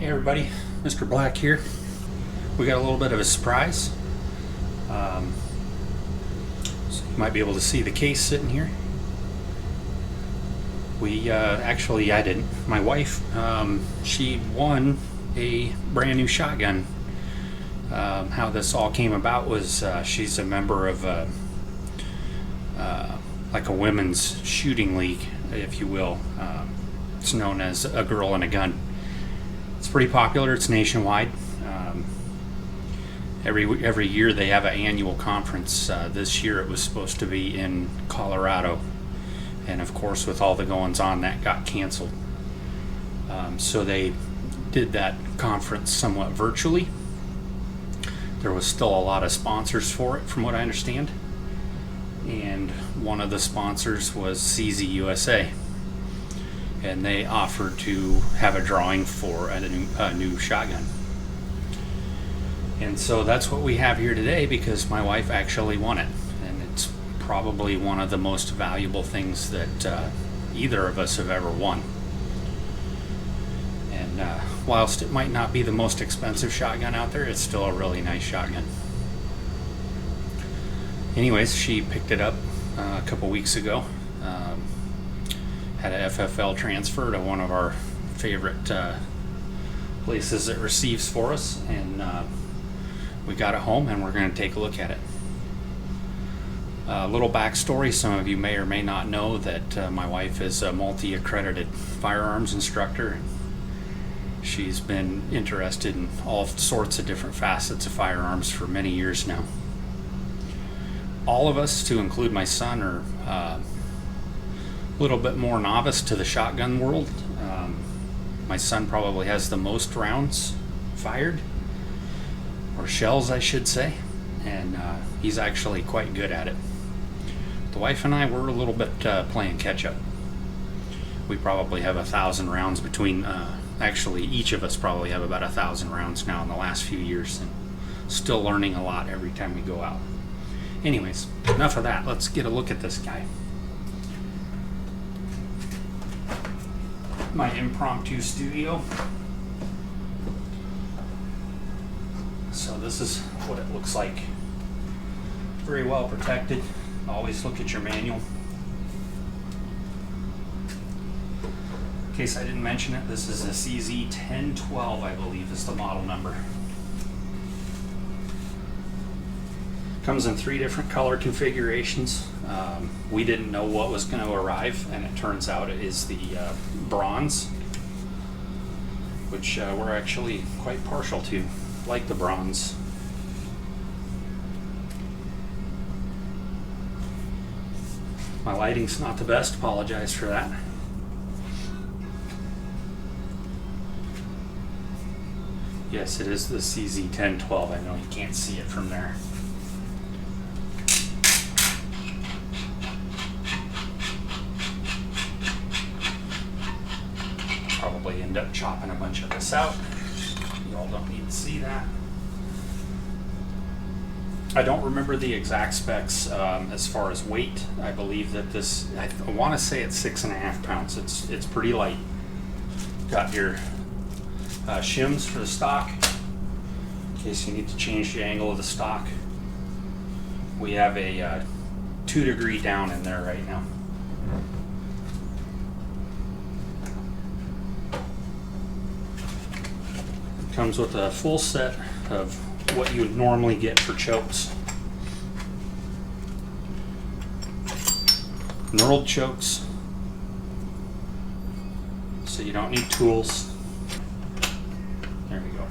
Hey everybody, Mr. Black here. We got a little bit of a surprise. So you might be able to see the case sitting here. Actually, I didn't. My wife, she won a brand new shotgun. How this all came about was she's a member of like a women's shooting league, if you will. It's known as A Girl and a Gun. It's pretty popular. It's nationwide. Every year they have an annual conference. This year it was supposed to be in Colorado, and of course with all the goings on that got canceled. So they did that conference somewhat virtually. There was still a lot of sponsors for it, from what I understand, and one of the sponsors was CZ USA, and they offered to have a drawing for a new shotgun. And so that's what we have here today, because my wife actually won it, and it's probably one of the most valuable things that either of us have ever won. And whilst it might not be the most expensive shotgun out there, it's still a really nice shotgun. Anyways, she picked it up a couple weeks ago. Had a FFL transfer to one of our favorite places that receives for us, and we got it home and we're going to take a look at it. A little backstory: some of you may or may not know that my wife is a multi-accredited firearms instructor. She's been interested in all sorts of different facets of firearms for many years now. All of us, to include my son, are a little bit more novice to the shotgun world. My son probably has the most rounds fired, or shells I should say, and he's actually quite good at it. The wife and I were a little bit playing catch up. We probably have 1,000 rounds between, actually each of us probably have about 1,000 rounds now in the last few years, and still learning a lot every time we go out. Anyways, enough of that. Let's get a look at this guy. My impromptu studio. So this is what it looks like. Very well protected. Always look at your manual. In case I didn't mention it, this is a CZ1012, I believe is the model number. Comes in 3 different color configurations. We didn't know what was going to arrive, and it turns out it is the bronze, which we're actually quite partial to, like the bronze. My lighting's not the best, apologize for that. Yes, it is the CZ1012. I know you can't see it from there. Probably end up chopping a bunch of this out. You all don't need to see that. I don't remember the exact specs as far as weight. I believe that this, I want to say it's 6.5 pounds. It's pretty light. Got your shims for the stock, in case you need to change the angle of the stock. We have a 2 degree down in there right now. Comes with a full set of what you would normally get for chokes. Knurled chokes, so you don't need tools. There we go.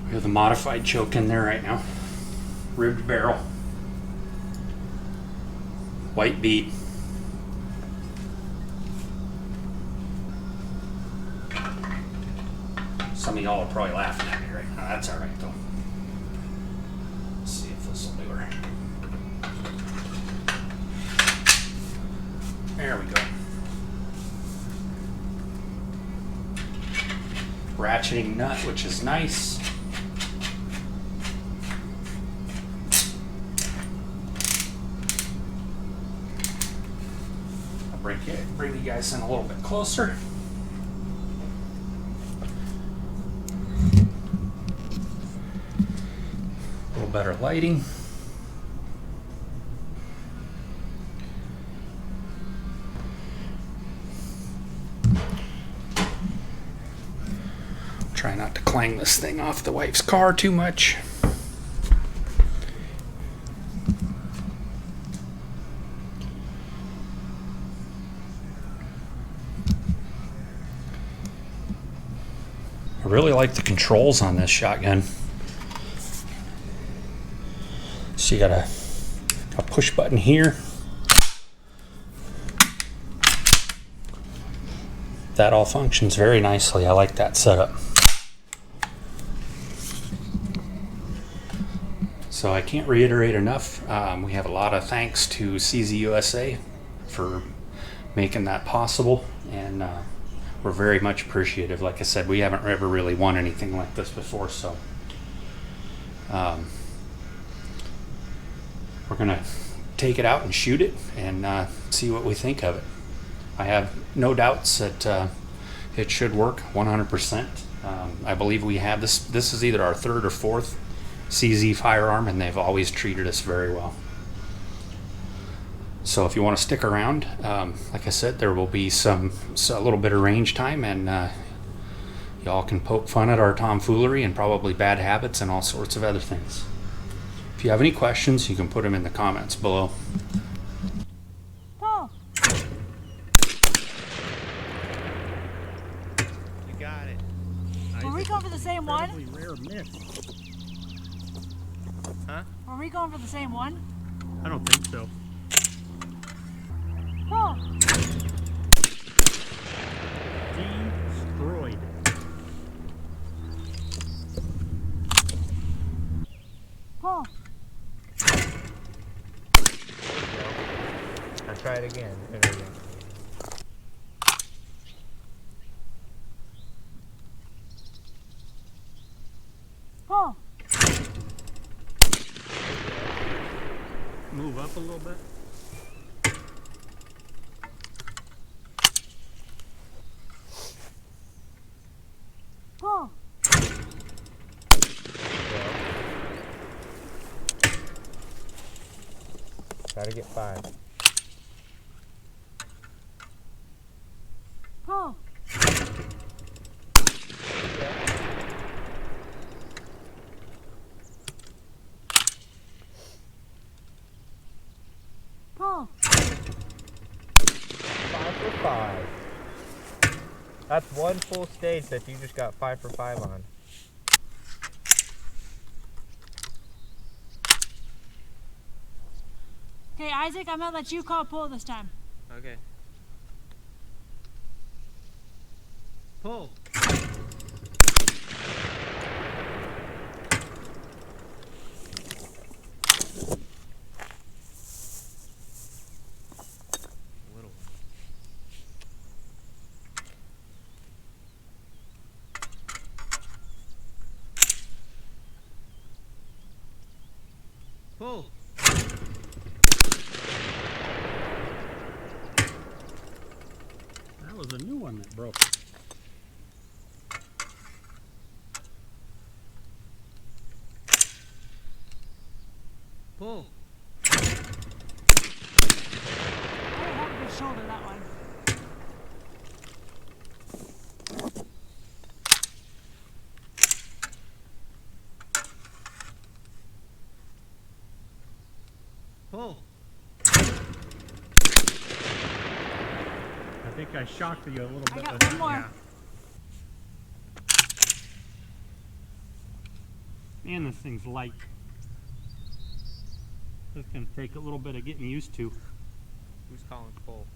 We have the modified choke in there right now. Ribbed barrel. White bead. Some of y'all are probably laughing at me right now. That's alright though. Let's see if this will do her. There we go. ratcheting nut, which is nice. I'll bring you guys in a little bit closer. A little better lighting. Try not to clang this thing off the wife's car too much. I really like the controls on this shotgun. So you got a push button here. That all functions very nicely. I like that setup. So I can't reiterate enough. We have a lot of thanks to CZ USA for making that possible, and we're very much appreciative. Like I said, we haven't ever really won anything like this before, so we're gonna take it out and shoot it and see what we think of it. I have no doubts that it should work 100%. I believe we have this. This is either our third or fourth CZ firearm, and they've always treated us very well. So if you want to stick around, like I said, there will be a little bit of range time, and y'all can poke fun at our tomfoolery and probably bad habits and all sorts of other things. If you have any questions, you can put them in the comments below. Paul. You got it. Are we going for the same one? Rare miss. Huh? Are we going for the same one? I don't think so. Paul. Destroyed. Paul. I'll try it again. There we go. Paul. Move up a little bit. Paul. Try to get 5. Paul. Paul. 5 for 5. That's one full stage that you just got 5 for 5 on. Okay, Isaac, I'm gonna let you call pull this time. Okay. Pull. Little. Pull. That was a new one that broke. Pull. I don't have a good shoulder, that one. Pull. I think I shocked you a little bit. I got with one that. more. Yeah. Man, this thing's light. This can take a little bit of getting used to. Who's calling pull?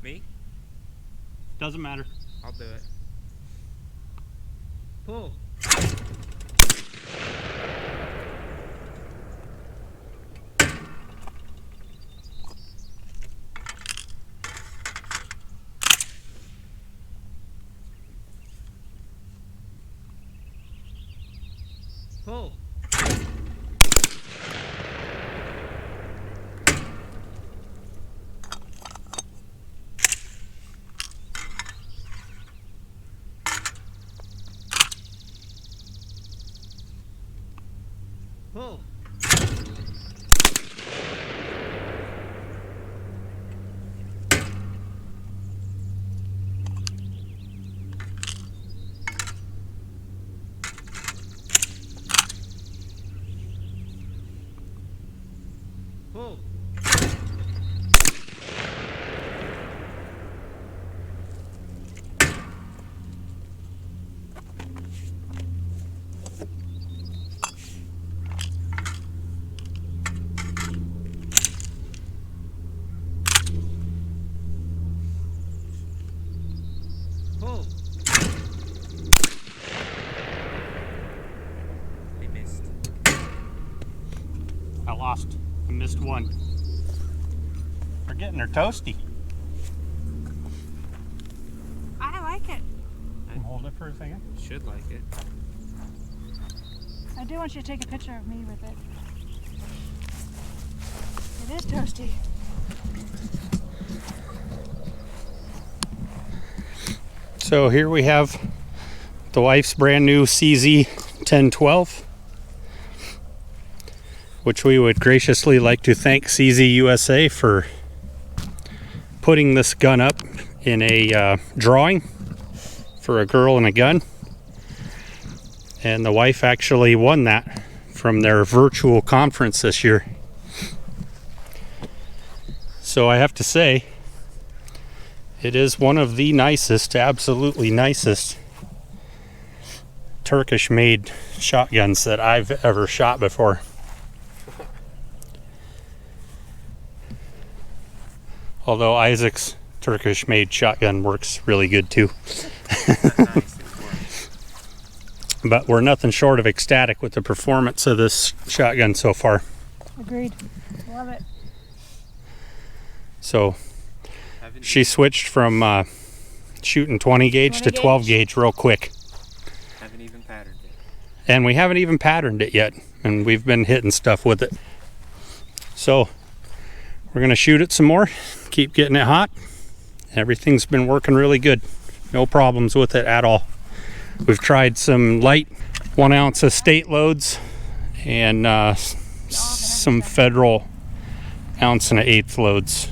Me? Doesn't matter. I'll do it. Pull. Pull. Pull. Pull. Pull. They missed. I lost. I missed one. They're getting her toasty. I like it. Hold it for a second. Should like it. I do want you to take a picture of me with it. It is toasty. So here we have the wife's brand new CZ 1012, which we would graciously like to thank CZ USA for putting this gun up in a drawing for a girl and a gun. And the wife actually won that from their virtual conference this year. So I have to say, it is one of the nicest, absolutely nicest Turkish-made shotguns that I've ever shot before. Although Isaac's Turkish-made shotgun works really good too. Nice. But we're nothing short of ecstatic with the performance of this shotgun so far. Agreed. Love it. So Haven't she switched from shooting 20 gauge 20 to 12 gauge. gauge real quick. haven't even patterned it. And we haven't even patterned it yet. And we've been hitting stuff with it. So we're going to shoot it some more. Keep getting it hot. Everything's been working really good. No problems with it at all. We've tried some light 1 ounce estate loads and some federal 1 1/8 ounce loads.